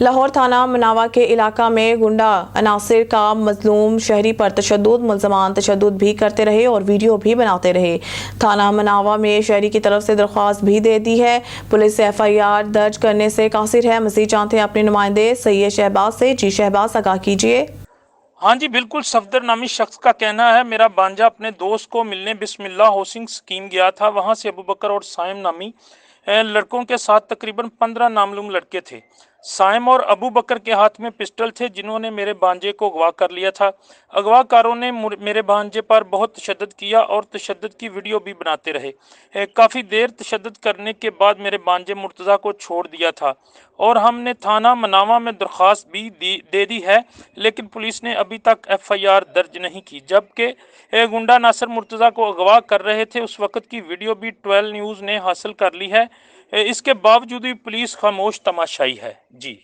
لاہور تھانہ مناوا کے علاقہ میں گنڈا عناصر کا مظلوم شہری پر تشدد، ملزمان تشدد بھی کرتے رہے اور ویڈیو بھی بناتے رہے۔ تھانہ مناوا میں شہری کی طرف سے درخواست بھی دے دی ہے۔ پولیس FIR درج کرنے سے قاصر ہے۔ مزید جانتے ہیں اپنے نمائندے سید شہباز سے۔ جی شہباز، آگاہ کیجیے۔ ہاں جی بالکل، صفدر نامی شخص کا کہنا ہے میرا بانجا اپنے دوست کو ملنے بسم اللہ ہاؤسنگ اسکیم گیا تھا، وہاں سے ابوبکر اور سائم نامی لڑکوں کے ساتھ تقریباً 15 نامعلوم لڑکے تھے۔ سائم اور ابوبکر کے ہاتھ میں پسٹل تھے جنہوں نے میرے بانجے کو اغوا کر لیا تھا۔ اغوا کاروں نے میرے بانجے پر بہت تشدد کیا اور تشدد کی ویڈیو بھی بناتے رہے۔ کافی دیر تشدد کرنے کے بعد میرے بانجے مرتضیٰ کو چھوڑ دیا تھا اور ہم نے تھانہ مناوا میں درخواست بھی دے دی ہے، لیکن پولیس نے ابھی تک FIR درج نہیں کی۔ جبکہ گنڈا ناصر مرتضیٰ کو اغوا کر رہے تھے، اس وقت کی ویڈیو بھی 12 نیوز نے حاصل کر لی ہے۔ اس کے باوجود بھی پولیس خاموش تماشائی ہے۔ جی